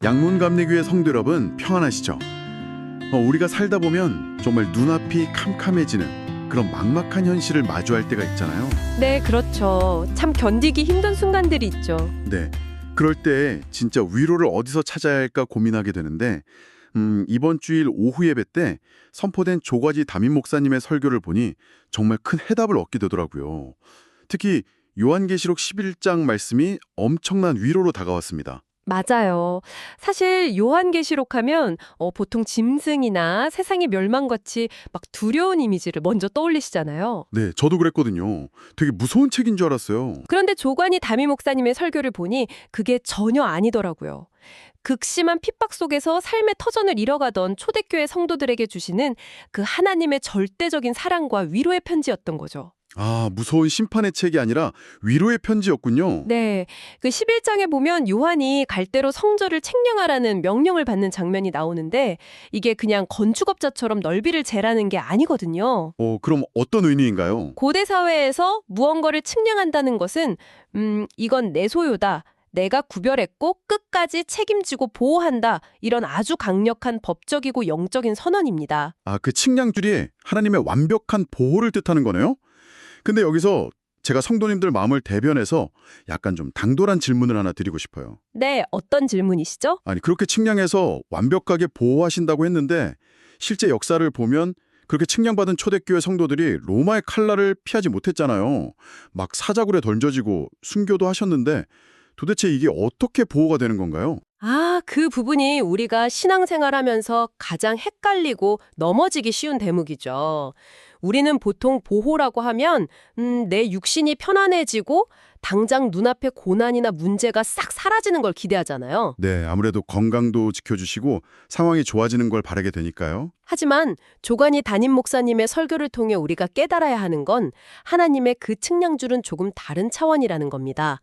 양문감리교회 성도 여러분 평안하시죠? 우리가 살다 보면 정말 눈앞이 캄캄해지는 그런 막막한 현실을 마주할 때가 있잖아요. 네, 그렇죠. 참 견디기 힘든 순간들이 있죠. 네, 그럴 때 진짜 위로를 어디서 찾아야 할까 고민하게 되는데 이번 주일 오후 예배 때 선포된 조과지 담임 목사님의 설교를 보니 정말 큰 해답을 얻게 되더라고요. 특히 요한계시록 11장 말씀이 엄청난 위로로 다가왔습니다. 맞아요. 사실 요한계시록 하면 보통 짐승이나 세상의 멸망같이 막 두려운 이미지를 먼저 떠올리시잖아요. 네, 저도 그랬거든요. 되게 무서운 책인 줄 알았어요. 그런데 조관이 담임 목사님의 설교를 보니 그게 전혀 아니더라고요. 극심한 핍박 속에서 삶의 터전을 잃어가던 초대교회 성도들에게 주시는 그 하나님의 절대적인 사랑과 위로의 편지였던 거죠. 아, 무서운 심판의 책이 아니라 위로의 편지였군요. 네, 그 11장에 보면 요한이 갈대로 성전을 책령하라는 명령을 받는 장면이 나오는데 이게 그냥 건축업자처럼 넓이를 재라는 게 아니거든요. 그럼 어떤 의미인가요? 고대 사회에서 무언가를 측량한다는 것은 이건 내 소유다. 내가 구별했고 끝까지 책임지고 보호한다. 이런 아주 강력한 법적이고 영적인 선언입니다. 아, 그 측량줄이 하나님의 완벽한 보호를 뜻하는 거네요? 근데 여기서 제가 성도님들 마음을 대변해서 약간 좀 당돌한 질문을 하나 드리고 싶어요. 네, 어떤 질문이시죠? 아니, 그렇게 측량해서 완벽하게 보호하신다고 했는데 실제 역사를 보면 그렇게 측량받은 초대교회 성도들이 로마의 칼날을 피하지 못했잖아요. 막 사자굴에 던져지고 순교도 하셨는데 도대체 이게 어떻게 보호가 되는 건가요? 아, 그 부분이 우리가 신앙생활하면서 가장 헷갈리고 넘어지기 쉬운 대목이죠. 우리는 보통 보호라고 하면 내 육신이 편안해지고 당장 눈앞에 고난이나 문제가 싹 사라지는 걸 기대하잖아요. 네, 아무래도 건강도 지켜주시고 상황이 좋아지는 걸 바라게 되니까요. 하지만 조관이 담임 목사님의 설교를 통해 우리가 깨달아야 하는 건 하나님의 그 측량줄은 조금 다른 차원이라는 겁니다.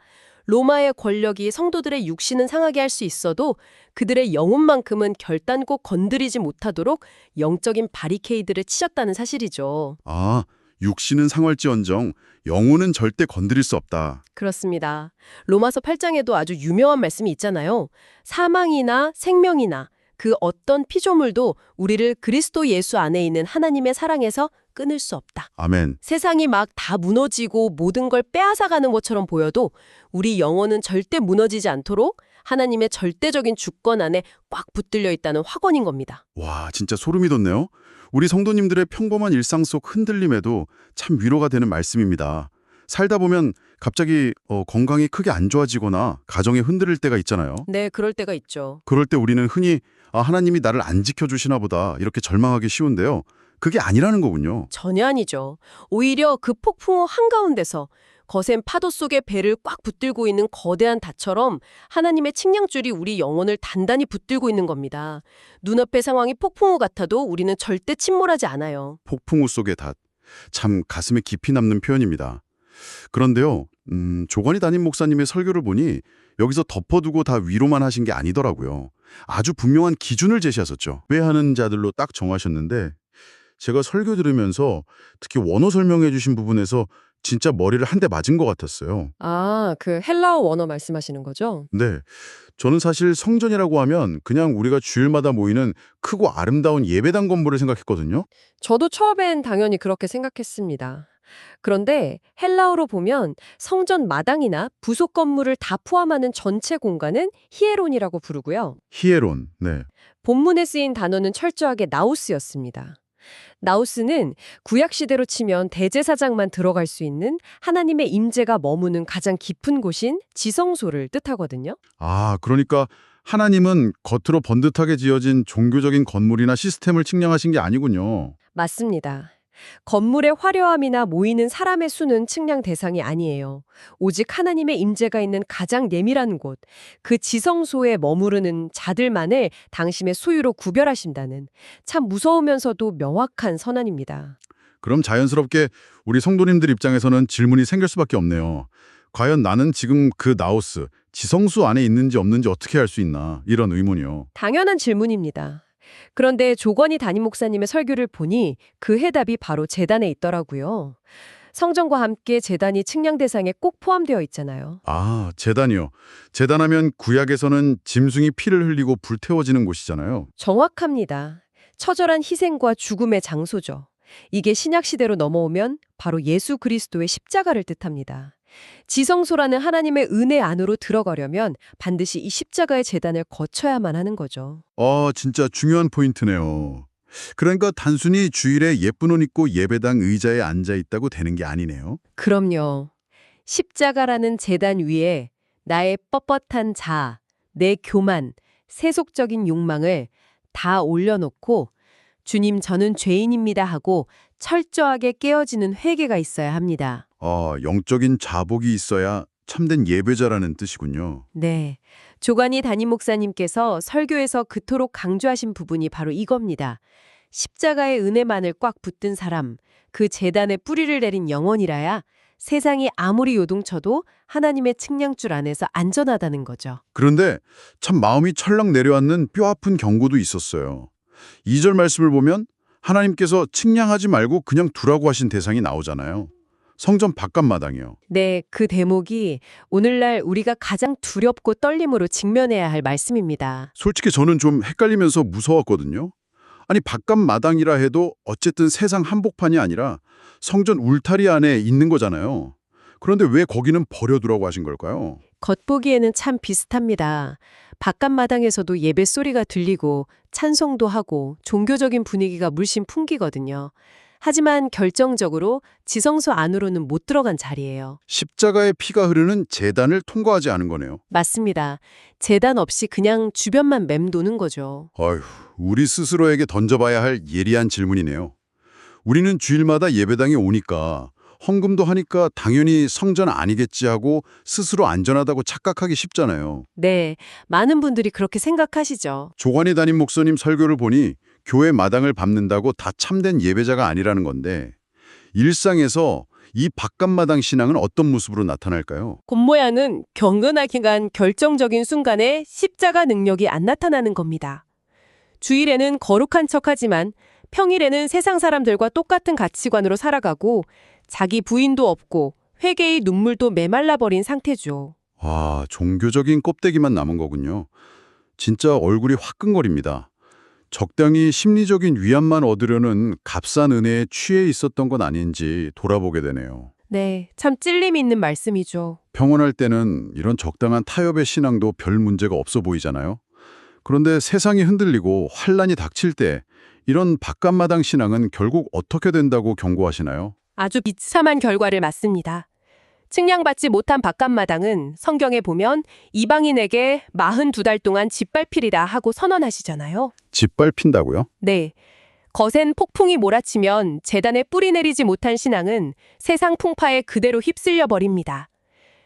로마의 권력이 성도들의 육신은 상하게 할 수 있어도 그들의 영혼만큼은 결단코 건드리지 못하도록 영적인 바리케이드를 치셨다는 사실이죠. 아, 육신은 상할지언정 영혼은 절대 건드릴 수 없다. 그렇습니다. 로마서 8장에도 아주 유명한 말씀이 있잖아요. 사망이나 생명이나 그 어떤 피조물도 우리를 그리스도 예수 안에 있는 하나님의 사랑에서 끊을 수 없다. 아멘. 세상이 막 다 무너지고 모든 걸 빼앗아가는 것처럼 보여도 우리 영혼은 절대 무너지지 않도록 하나님의 절대적인 주권 안에 꽉 붙들려 있다는 확언인 겁니다. 와, 진짜 소름이 돋네요. 우리 성도님들의 평범한 일상 속 흔들림에도 참 위로가 되는 말씀입니다. 살다 보면 갑자기 건강이 크게 안 좋아지거나 가정이 흔들릴 때가 있잖아요. 네, 그럴 때가 있죠. 그럴 때 우리는 흔히 하나님이 나를 안 지켜주시나 보다 이렇게 절망하기 쉬운데요. 그게 아니라는 거군요. 전혀 아니죠. 오히려 그 폭풍우 한가운데서 거센 파도 속에 배를 꽉 붙들고 있는 거대한 닷처럼 하나님의 측량줄이 우리 영혼을 단단히 붙들고 있는 겁니다. 눈앞의 상황이 폭풍우 같아도 우리는 절대 침몰하지 않아요. 폭풍우 속의 닷. 참 가슴에 깊이 남는 표현입니다. 그런데요, 조건희 담임 목사님의 설교를 보니 여기서 덮어두고 다 위로만 하신 게 아니더라고요. 아주 분명한 기준을 제시하셨죠. 회하는 자들로 딱 정하셨는데 제가 설교 들으면서 특히 원어 설명해 주신 부분에서 진짜 머리를 한 대 맞은 것 같았어요. 아, 그 헬라어 원어 말씀하시는 거죠? 네, 저는 사실 성전이라고 하면 그냥 우리가 주일마다 모이는 크고 아름다운 예배당 건물을 생각했거든요. 저도 처음엔 당연히 그렇게 생각했습니다. 그런데 헬라어로 보면 성전 마당이나 부속 건물을 다 포함하는 전체 공간은 히에론이라고 부르고요. 히에론, 네. 본문에 쓰인 단어는 철저하게 나우스였습니다. 나우스는 구약 시대로 치면 대제사장만 들어갈 수 있는 하나님의 임재가 머무는 가장 깊은 곳인 지성소를 뜻하거든요. 아, 그러니까 하나님은 겉으로 번듯하게 지어진 종교적인 건물이나 시스템을 측량하신 게 아니군요. 맞습니다. 건물의 화려함이나 모이는 사람의 수는 측량 대상이 아니에요. 오직 하나님의 임재가 있는 가장 예밀한 곳, 그 지성소에 머무르는 자들만을 당신의 소유로 구별하신다는 참 무서우면서도 명확한 선언입니다. 그럼 자연스럽게 우리 성도님들 입장에서는 질문이 생길 수밖에 없네요. 과연 나는 지금 그 나우스, 지성수 안에 있는지 없는지 어떻게 알 수 있나? 이런 의문이요. 당연한 질문입니다. 그런데 조건희 담임 목사님의 설교를 보니 그 해답이 바로 제단에 있더라고요. 성전과 함께 제단이 측량 대상에 꼭 포함되어 있잖아요. 아, 제단이요. 제단하면 구약에서는 짐승이 피를 흘리고 불태워지는 곳이잖아요. 정확합니다. 처절한 희생과 죽음의 장소죠. 이게 신약 시대로 넘어오면 바로 예수 그리스도의 십자가를 뜻합니다. 지성소라는 하나님의 은혜 안으로 들어가려면 반드시 이 십자가의 제단을 거쳐야만 하는 거죠. 진짜 중요한 포인트네요. 그러니까 단순히 주일에 예쁜 옷 입고 예배당 의자에 앉아 있다고 되는 게 아니네요. 그럼요. 십자가라는 제단 위에 나의 뻣뻣한 자아, 내 교만, 세속적인 욕망을 다 올려놓고 주님 저는 죄인입니다 하고 철저하게 깨어지는 회개가 있어야 합니다. 영적인 자복이 있어야 참된 예배자라는 뜻이군요. 네. 조관희 담임 목사님께서 설교에서 그토록 강조하신 부분이 바로 이겁니다. 십자가의 은혜만을 꽉 붙든 사람, 그 제단에 뿌리를 내린 영혼이라야 세상이 아무리 요동쳐도 하나님의 측량줄 안에서 안전하다는 거죠. 그런데 참 마음이 철렁 내려앉는 뼈아픈 경고도 있었어요. 2절 말씀을 보면 하나님께서 측량하지 말고 그냥 두라고 하신 대상이 나오잖아요. 성전 바깥마당이요. 네, 그 대목이 오늘날 우리가 가장 두렵고 떨림으로 직면해야 할 말씀입니다. 솔직히 저는 좀 헷갈리면서 무서웠거든요. 아니 바깥마당이라 해도 어쨌든 세상 한복판이 아니라 성전 울타리 안에 있는 거잖아요. 그런데 왜 거기는 버려두라고 하신 걸까요? 겉보기에는 참 비슷합니다. 바깥마당에서도 예배 소리가 들리고 찬송도 하고 종교적인 분위기가 물씬 풍기거든요. 하지만 결정적으로 지성소 안으로는 못 들어간 자리예요. 십자가의 피가 흐르는 제단을 통과하지 않은 거네요. 맞습니다. 제단 없이 그냥 주변만 맴도는 거죠. 어휴, 우리 스스로에게 던져봐야 할 예리한 질문이네요. 우리는 주일마다 예배당에 오니까 헌금도 하니까 당연히 성전 아니겠지 하고 스스로 안전하다고 착각하기 쉽잖아요. 네, 많은 분들이 그렇게 생각하시죠. 조관희 담임 목사님 설교를 보니 교회 마당을 밟는다고 다 참된 예배자가 아니라는 건데 일상에서 이 바깥마당 신앙은 어떤 모습으로 나타날까요? 곤모양은 경건하게 간 결정적인 순간에 십자가 능력이 안 나타나는 겁니다. 주일에는 거룩한 척하지만 평일에는 세상 사람들과 똑같은 가치관으로 살아가고 자기 부인도 없고 회개의 눈물도 메말라버린 상태죠. 종교적인 껍데기만 남은 거군요. 진짜 얼굴이 화끈거립니다. 적당히 심리적인 위안만 얻으려는 값싼 은혜에 취해 있었던 건 아닌지 돌아보게 되네요. 네, 참 찔림이 있는 말씀이죠. 평온할 때는 이런 적당한 타협의 신앙도 별 문제가 없어 보이잖아요. 그런데 세상이 흔들리고 환란이 닥칠 때 이런 바깥마당 신앙은 결국 어떻게 된다고 경고하시나요? 아주 비참한 결과를 맞습니다. 측량받지 못한 바깥마당은 성경에 보면 이방인에게 42달 동안 짓밟히리라 하고 선언하시잖아요. 짓밟힌다고요? 네. 거센 폭풍이 몰아치면 재단에 뿌리 내리지 못한 신앙은 세상 풍파에 그대로 휩쓸려 버립니다.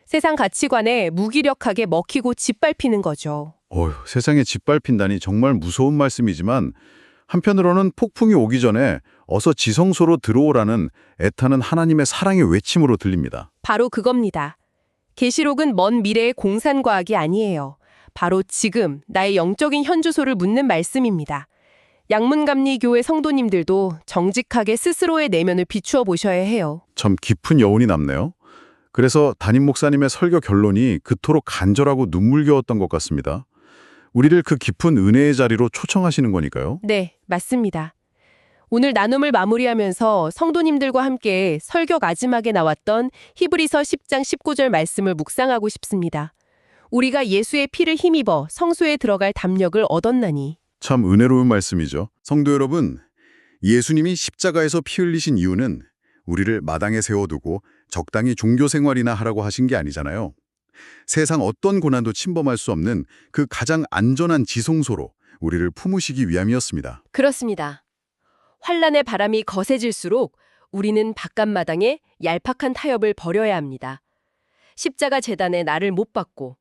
세상 가치관에 무기력하게 먹히고 짓밟히는 거죠. 세상에 짓밟힌다니 정말 무서운 말씀이지만 한편으로는 폭풍이 오기 전에 어서 지성소로 들어오라는 애타는 하나님의 사랑의 외침으로 들립니다. 바로 그겁니다. 계시록은 먼 미래의 공산과학이 아니에요. 바로 지금 나의 영적인 현주소를 묻는 말씀입니다. 양문감리교회 성도님들도 정직하게 스스로의 내면을 비추어 보셔야 해요. 참 깊은 여운이 남네요. 그래서 담임 목사님의 설교 결론이 그토록 간절하고 눈물겨웠던 것 같습니다. 우리를 그 깊은 은혜의 자리로 초청하시는 거니까요. 네, 맞습니다. 오늘 나눔을 마무리하면서 성도님들과 함께 설교 마지막에 나왔던 히브리서 10장 19절 말씀을 묵상하고 싶습니다. 우리가 예수의 피를 힘입어 성소에 들어갈 담력을 얻었나니. 참 은혜로운 말씀이죠. 성도 여러분, 예수님이 십자가에서 피 흘리신 이유는 우리를 마당에 세워두고 적당히 종교 생활이나 하라고 하신 게 아니잖아요. 세상 어떤 고난도 침범할 수 없는 그 가장 안전한 지성소로 우리를 품으시기 위함이었습니다. 그렇습니다. 환란의 바람이 거세질수록 우리는 바깥마당에 얄팍한 타협을 버려야 합니다. 십자가 제단에 나를 못 박고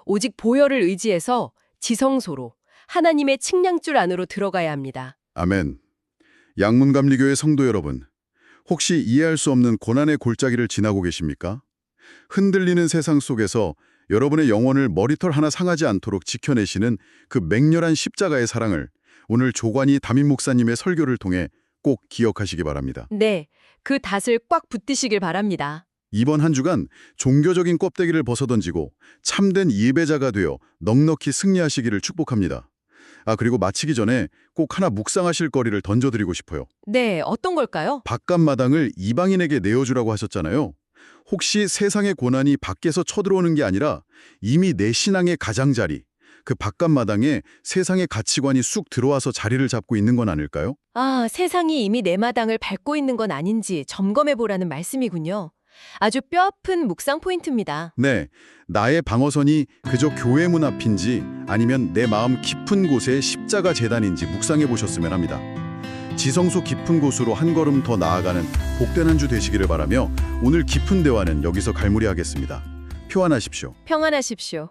오직 보혈을 의지해서 지성소로 하나님의 측량줄 안으로 들어가야 합니다. 아멘. 양문감리교회 성도 여러분, 혹시 이해할 수 없는 고난의 골짜기를 지나고 계십니까? 흔들리는 세상 속에서 여러분의 영혼을 머리털 하나 상하지 않도록 지켜내시는 그 맹렬한 십자가의 사랑을 오늘 조관희 담임 목사님의 설교를 통해 꼭 기억하시기 바랍니다. 네, 그 닷을 꽉 붙드시길 바랍니다. 이번 한 주간 종교적인 껍데기를 벗어던지고 참된 예배자가 되어 넉넉히 승리하시기를 축복합니다. 그리고 마치기 전에 꼭 하나 묵상하실 거리를 던져드리고 싶어요. 네, 어떤 걸까요? 바깥 마당을 이방인에게 내어주라고 하셨잖아요. 혹시 세상의 고난이 밖에서 쳐들어오는 게 아니라 이미 내 신앙의 가장자리, 그 바깥 마당에 세상의 가치관이 쑥 들어와서 자리를 잡고 있는 건 아닐까요? 세상이 이미 내 마당을 밟고 있는 건 아닌지 점검해보라는 말씀이군요. 아주 뼈아픈 묵상 포인트입니다. 네, 나의 방어선이 그저 교회 문 앞인지 아니면 내 마음 깊은 곳에 십자가 재단인지 묵상해 보셨으면 합니다. 지성소 깊은 곳으로 한 걸음 더 나아가는 복된 한 주 되시기를 바라며 오늘 깊은 대화는 여기서 갈무리하겠습니다. 평안하십시오. 평안하십시오.